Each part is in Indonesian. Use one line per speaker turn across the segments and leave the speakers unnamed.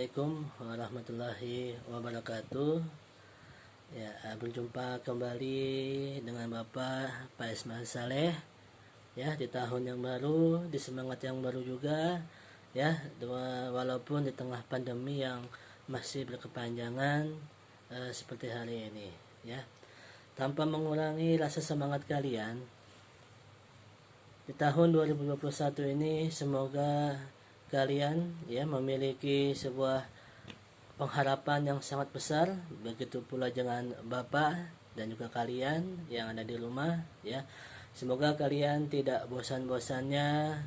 Assalamualaikum warahmatullahi wabarakatuh. Ya, berjumpa kembali dengan Bapak Pak Ismail Saleh. Ya, di tahun yang baru, di semangat yang baru juga. Ya, walaupun di tengah pandemi yang masih berkepanjangan seperti hari ini. Ya, tanpa mengurangi rasa semangat kalian. Di tahun 2021 ini semoga kalian ya memiliki sebuah pengharapan yang sangat besar, begitu pula dengan Bapak dan juga kalian yang ada di rumah ya. Semoga kalian tidak bosan-bosannya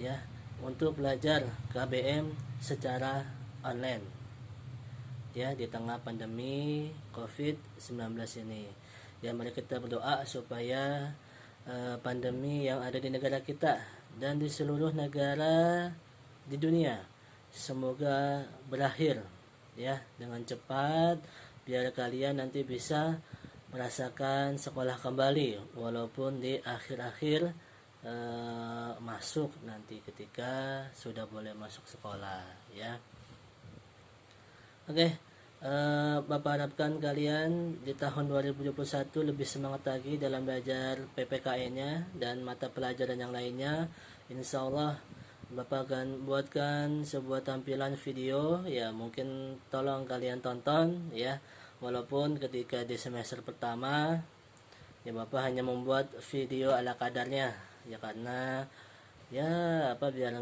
ya untuk belajar KBM secara online ya di tengah pandemi COVID-19 ini. Ya, mari kita berdoa supaya pandemi yang ada di negara kita dan di seluruh negara di dunia semoga berakhir ya dengan cepat, biar kalian nanti bisa merasakan sekolah kembali walaupun di akhir-akhir masuk nanti ketika sudah boleh masuk sekolah ya. Oke, Bapak harapkan kalian di tahun 2021 lebih semangat lagi dalam belajar PPKN-nya dan mata pelajaran yang lainnya. Insya Allah Bapak akan buatkan sebuah tampilan video ya, mungkin tolong kalian tonton ya. Walaupun ketika di semester pertama ya Bapak hanya membuat video ala kadarnya ya, karena ya biar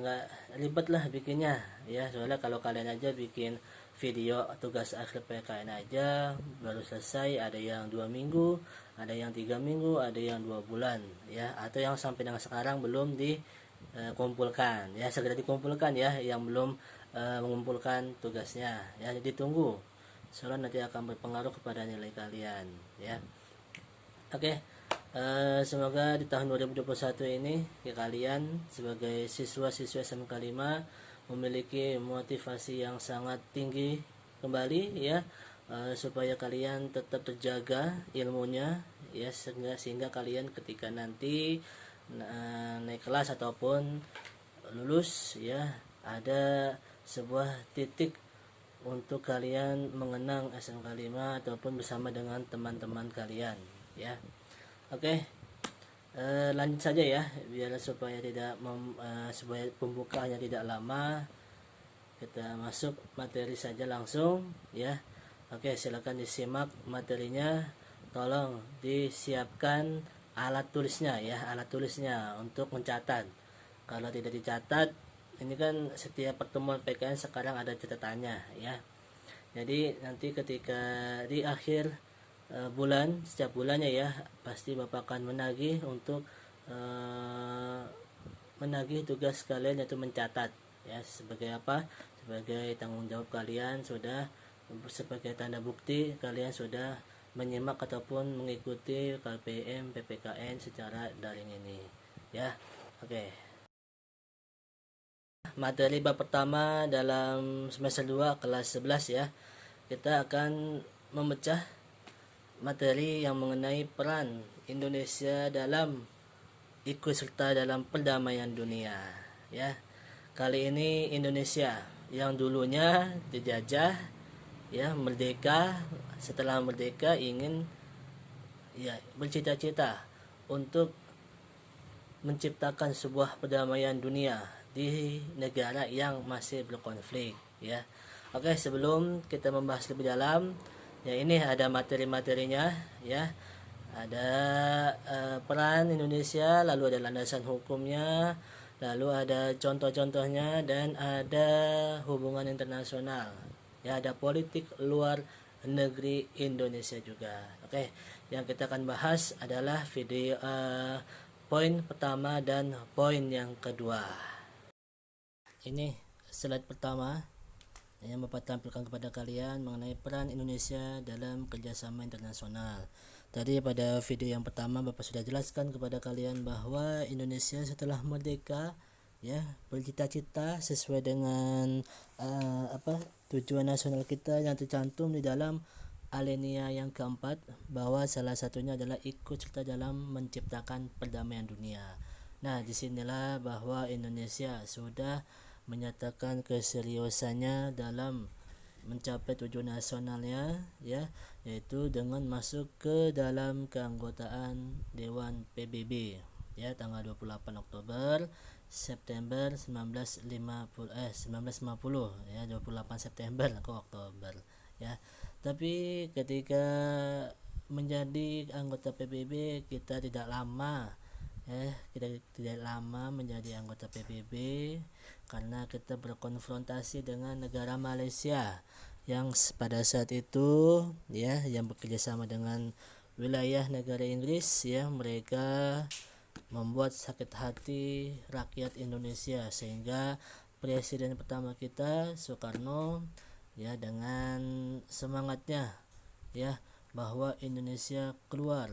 nggak ribet lah bikinnya ya. Soalnya kalau kalian aja bikin video tugas akhir PKN aja baru selesai, ada yang 2 minggu, ada yang 3 minggu, ada yang 2 bulan ya, atau yang sampai dengan sekarang belum dikumpulkan ya, segera dikumpulkan ya yang belum mengumpulkan tugasnya ya. Jadi tunggu, soalnya nanti akan berpengaruh kepada nilai kalian ya. Oke. Semoga di tahun 2021 ini ya kalian sebagai siswa-siswa SMK 5 memiliki motivasi yang sangat tinggi kembali ya, supaya kalian tetap terjaga ilmunya ya, sehingga kalian ketika nanti naik kelas ataupun lulus ya ada sebuah titik untuk kalian mengenang SMK 5 ataupun bersama dengan teman-teman kalian ya. Oke, lanjut saja ya, biar supaya supaya pembukaannya tidak lama, kita masuk materi saja langsung ya. Oke, silakan disimak materinya. Tolong disiapkan alat tulisnya ya, alat tulisnya untuk mencatat. Kalau tidak dicatat, ini kan setiap pertemuan PKN sekarang ada catatannya ya. Jadi nanti ketika di akhir bulan, setiap bulannya ya pasti Bapak akan menagih untuk menagih tugas kalian, yaitu mencatat ya. Sebagai apa? Sebagai tanggung jawab kalian, sudah sebagai tanda bukti kalian sudah menyimak ataupun mengikuti KPM PPKN secara daring ini ya. Oke, materi bab pertama dalam semester 2 kelas 11 ya. Kita akan memecah materi yang mengenai peran Indonesia dalam ikut serta dalam perdamaian dunia ya. Kali ini Indonesia yang dulunya dijajah ya, merdeka, setelah merdeka ingin ya bercita-cita untuk menciptakan sebuah perdamaian dunia di negara yang masih berkonflik ya. Oke, sebelum kita membahas lebih dalam ya, ini ada materi-materinya ya. Ada peran Indonesia, lalu ada landasan hukumnya, lalu ada contoh-contohnya, dan ada hubungan internasional ya, ada politik luar negeri Indonesia juga. Oke, yang kita akan bahas adalah video poin pertama dan poin yang kedua. Ini slide pertama yang Bapak tampilkan kepada kalian mengenai peran Indonesia dalam kerjasama internasional. Tadi pada video yang pertama Bapak sudah jelaskan kepada kalian bahwa Indonesia setelah merdeka ya bercita-cita sesuai dengan tujuan nasional kita yang tercantum di dalam alinea yang keempat, bahwa salah satunya adalah ikut serta dalam menciptakan perdamaian dunia. Nah, disinilah bahwa Indonesia sudah menyatakan keseriusannya dalam mencapai tujuan nasionalnya, ya, yaitu dengan masuk ke dalam keanggotaan Dewan PBB, ya, tanggal 28 Oktober September 1950, ya, 28 September ke Oktober, ya. Tapi ketika menjadi anggota PBB kita tidak lama, kita tidak lama menjadi anggota PBB karena kita berkonfrontasi dengan negara Malaysia yang pada saat itu, ya, yang bekerja sama dengan wilayah negara Inggris, ya. Mereka membuat sakit hati rakyat Indonesia sehingga presiden pertama kita Soekarno, ya, dengan semangatnya, ya, bahwa Indonesia keluar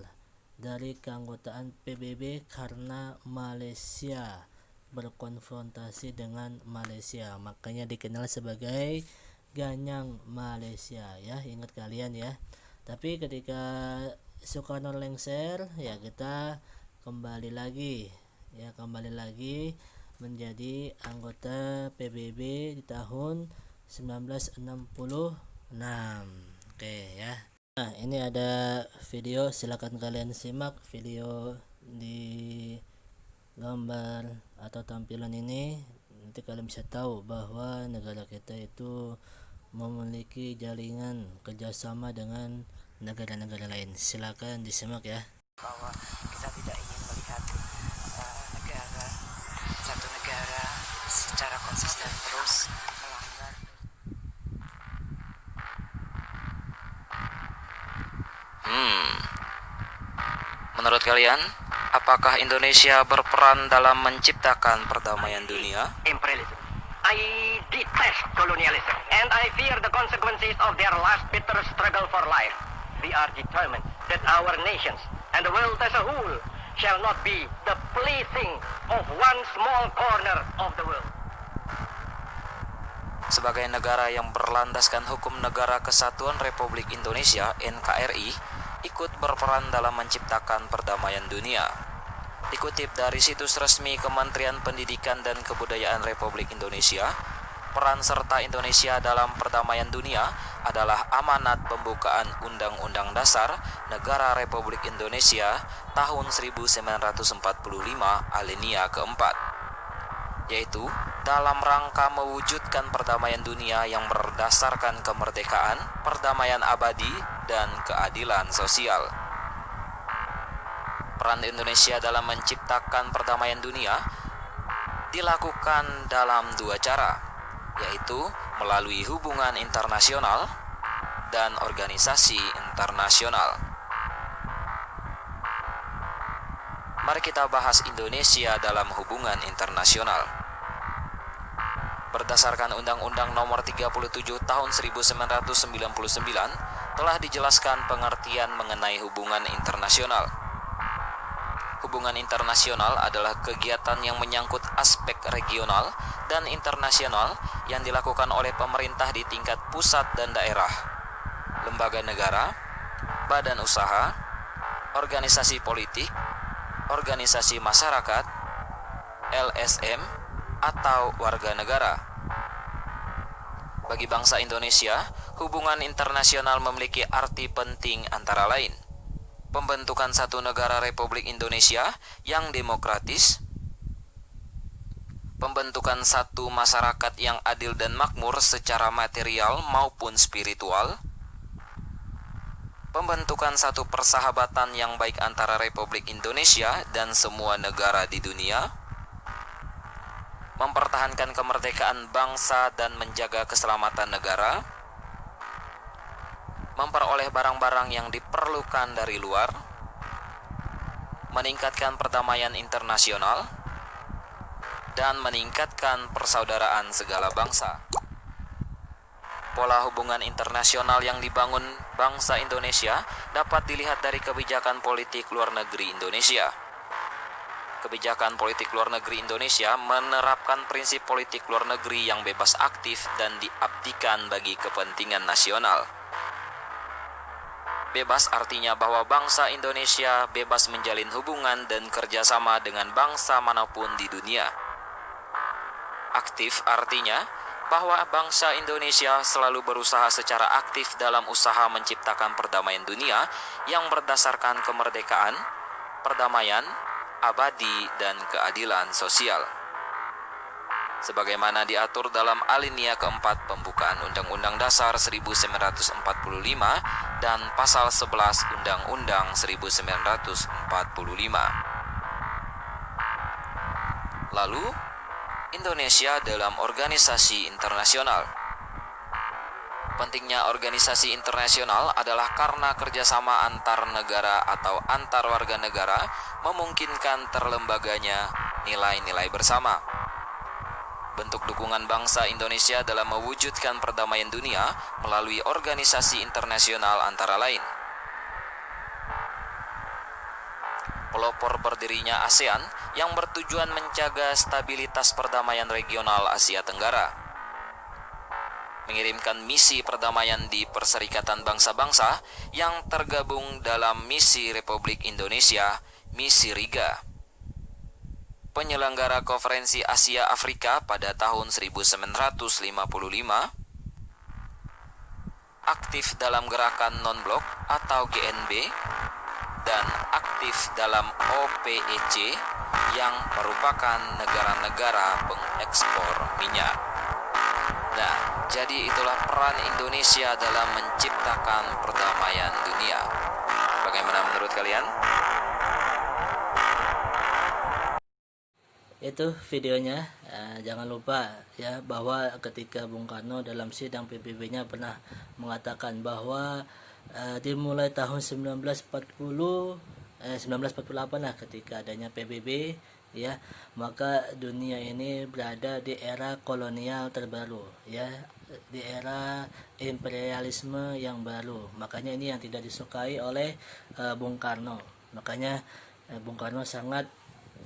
dari keanggotaan PBB karena Malaysia berkonfrontasi dengan Malaysia, makanya dikenal sebagai Ganyang Malaysia, ya, ingat kalian, ya. Tapi ketika Soekarno lengser, ya, kita kembali lagi menjadi anggota PBB di tahun 1966. Oke, ya. Nah, ini ada video, silakan kalian simak video di gambar atau tampilan ini. Nanti kalian bisa tahu bahwa negara kita itu memiliki jaringan kerjasama dengan negara-negara lain. Silakan disimak, ya.
Bahwa kita tidak ingin melihat satu negara secara konsisten terus melanggar. Menurut kalian, apakah Indonesia berperan dalam menciptakan perdamaian dunia?
Imperialism. I detest colonialism and I fear the consequences of their last bitter struggle for life. We are determined that our nations and the world as a whole shall not be the plaything of one small corner of the world.
Sebagai negara yang berlandaskan hukum Negara Kesatuan Republik Indonesia (NKRI), ikut berperan dalam menciptakan perdamaian dunia. Dikutip dari situs resmi Kementerian Pendidikan dan Kebudayaan Republik Indonesia, peran serta Indonesia dalam perdamaian dunia adalah amanat pembukaan Undang-Undang Dasar Negara Republik Indonesia tahun 1945 alinea keempat, yaitu dalam rangka mewujudkan perdamaian dunia yang berdasarkan kemerdekaan, perdamaian abadi, dan keadilan sosial. Peran Indonesia dalam menciptakan perdamaian dunia dilakukan dalam dua cara, yaitu melalui hubungan internasional dan organisasi internasional. Mari kita bahas Indonesia dalam hubungan internasional. Berdasarkan Undang-Undang Nomor 37 Tahun 1999 telah dijelaskan pengertian mengenai hubungan internasional. Hubungan internasional adalah kegiatan yang menyangkut aspek regional dan internasional yang dilakukan oleh pemerintah di tingkat pusat dan daerah, lembaga negara, badan usaha, organisasi politik, organisasi masyarakat, LSM, atau warga negara. Bagi bangsa Indonesia, hubungan internasional memiliki arti penting antara lain: pembentukan satu negara Republik Indonesia yang demokratis, pembentukan satu masyarakat yang adil dan makmur secara material maupun spiritual, pembentukan satu persahabatan yang baik antara Republik Indonesia dan semua negara di dunia, mempertahankan kemerdekaan bangsa dan menjaga keselamatan negara, memperoleh barang-barang yang diperlukan dari luar, meningkatkan perdamaian internasional, dan meningkatkan persaudaraan segala bangsa. Pola hubungan internasional yang dibangun bangsa Indonesia dapat dilihat dari kebijakan politik luar negeri Indonesia. Kebijakan politik luar negeri Indonesia menerapkan prinsip politik luar negeri yang bebas aktif dan diabdikan bagi kepentingan nasional. Bebas artinya bahwa bangsa Indonesia bebas menjalin hubungan dan kerjasama dengan bangsa manapun di dunia. Aktif artinya bahwa bangsa Indonesia selalu berusaha secara aktif dalam usaha menciptakan perdamaian dunia yang berdasarkan kemerdekaan, perdamaian, abadi, dan keadilan sosial. Sebagaimana diatur dalam alinea keempat pembukaan Undang-Undang Dasar 1945 dan Pasal 11 Undang-Undang 1945. Lalu, Indonesia dalam organisasi internasional. Pentingnya organisasi internasional adalah karena kerjasama antar negara atau antar warga negara memungkinkan terlembaganya nilai-nilai bersama. Bentuk dukungan bangsa Indonesia dalam mewujudkan perdamaian dunia melalui organisasi internasional antara lain: pelopor berdirinya ASEAN yang bertujuan menjaga stabilitas perdamaian regional Asia Tenggara, mengirimkan misi perdamaian di Perserikatan Bangsa-Bangsa yang tergabung dalam Misi Republik Indonesia, Misi Riga, penyelenggara Konferensi Asia Afrika pada tahun 1955, aktif dalam gerakan non-blok atau GNB, dan aktif dalam OPEC yang merupakan negara-negara pengekspor minyak. Nah, jadi itulah peran Indonesia dalam menciptakan perdamaian dunia. Bagaimana menurut kalian?
Itu videonya. Jangan lupa ya bahwa ketika Bung Karno dalam sidang PBB-nya pernah mengatakan bahwa dimulai tahun 1948 lah ketika adanya PBB ya, maka dunia ini berada di era kolonial terbaru ya, di era imperialisme yang baru. Makanya ini yang tidak disukai oleh Bung Karno. Makanya Bung Karno sangat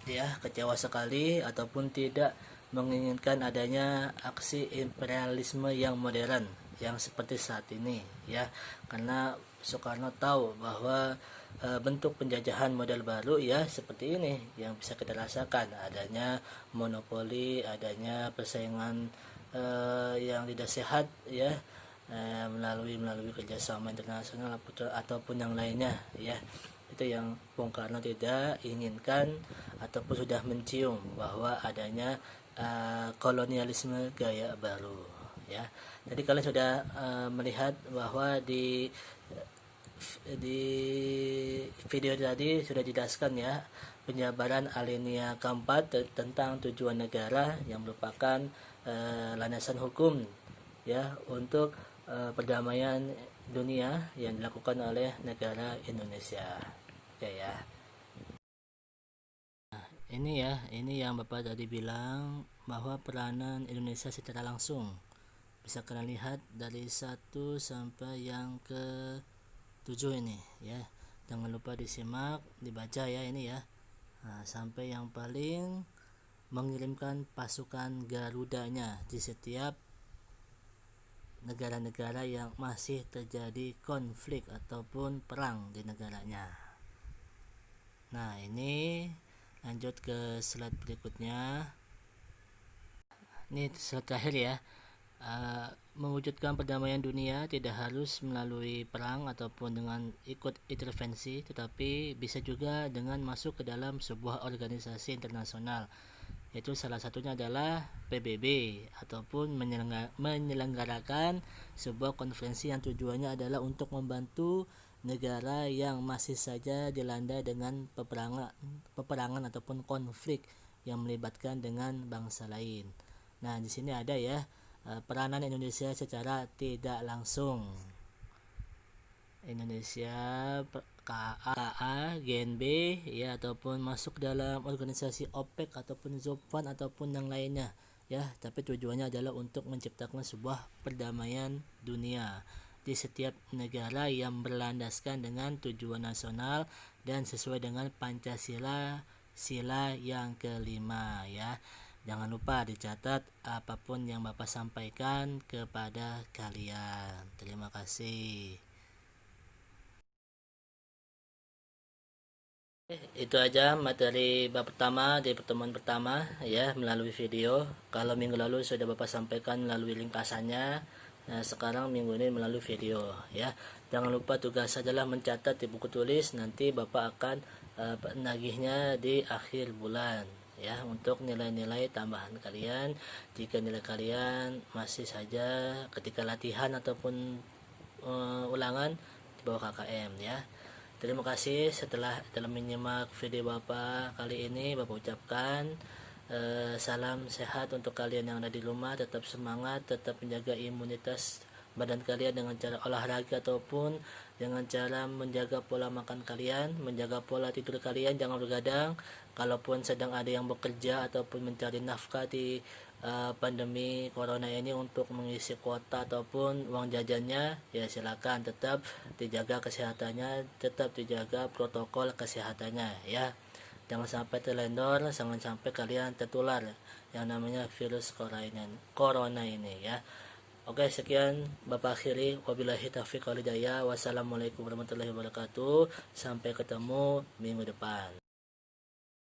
ya kecewa sekali ataupun tidak menginginkan adanya aksi imperialisme yang modern yang seperti saat ini ya, karena Soekarno tahu bahwa bentuk penjajahan model baru ya seperti ini yang bisa kita rasakan, adanya monopoli, adanya persaingan yang tidak sehat ya, melalui kerjasama internasional ataupun yang lainnya ya. Itu yang Bung Karno tidak inginkan ataupun sudah mencium bahwa adanya kolonialisme gaya baru ya. Jadi kalian sudah melihat bahwa di video tadi sudah dijelaskan ya penjabaran alinea keempat tentang tujuan negara yang merupakan landasan hukum ya untuk perdamaian dunia yang dilakukan oleh negara Indonesia. Oke ya. Nah, ini yang Bapak tadi bilang bahwa peranan Indonesia secara langsung bisa kalian lihat dari 1 sampai yang ke 7 ini ya. Jangan lupa disimak, dibaca ya ini ya. Nah, sampai yang paling mengirimkan pasukan Garudanya di setiap negara-negara yang masih terjadi konflik ataupun perang di negaranya. Nah, ini lanjut ke slide berikutnya. Ini slide terakhir ya. Mewujudkan perdamaian dunia tidak harus melalui perang ataupun dengan ikut intervensi, tetapi bisa juga dengan masuk ke dalam sebuah organisasi internasional, yaitu salah satunya adalah PBB ataupun menyelenggarakan sebuah konferensi yang tujuannya adalah untuk membantu negara yang masih saja dilanda dengan peperangan ataupun konflik yang melibatkan dengan bangsa lain. Nah, di sini ada ya peranan Indonesia secara tidak langsung. Indonesia KA, GNB ya, ataupun masuk dalam organisasi OPEC ataupun ZOPAN ataupun yang lainnya ya, tapi tujuannya adalah untuk menciptakan sebuah perdamaian dunia di setiap negara yang berlandaskan dengan tujuan nasional dan sesuai dengan Pancasila sila yang kelima ya. Jangan lupa dicatat apapun yang Bapak sampaikan kepada kalian. Terima kasih. Itu aja materi bab pertama di pertemuan pertama ya melalui video. Kalau minggu lalu sudah Bapak sampaikan melalui ringkasannya. Nah, sekarang minggu ini melalui video ya. Jangan lupa tugas adalah mencatat di buku tulis, nanti Bapak akan nagihnya di akhir bulan ya untuk nilai-nilai tambahan kalian. Jika nilai kalian masih saja ketika latihan ataupun ulangan di bawah KKM ya. Terima kasih telah menyimak video Bapak kali ini. Bapak ucapkan salam sehat untuk kalian yang ada di rumah. Tetap semangat, tetap menjaga imunitas badan kalian dengan cara olahraga ataupun dengan cara menjaga pola makan kalian, menjaga pola tidur kalian, jangan begadang. Kalaupun sedang ada yang bekerja ataupun mencari nafkah di pandemi corona ini untuk mengisi kuota ataupun uang jajannya, ya silakan, tetap dijaga kesehatannya, tetap dijaga protokol kesehatannya ya. Jangan sampai terlendor, jangan sampai kalian tertular yang namanya virus corona ini ya. Oke, sekian Bapak akhiri. Wabillahi taufiq wal hidayah. Wassalamualaikum warahmatullahi wabarakatuh. Sampai ketemu minggu depan.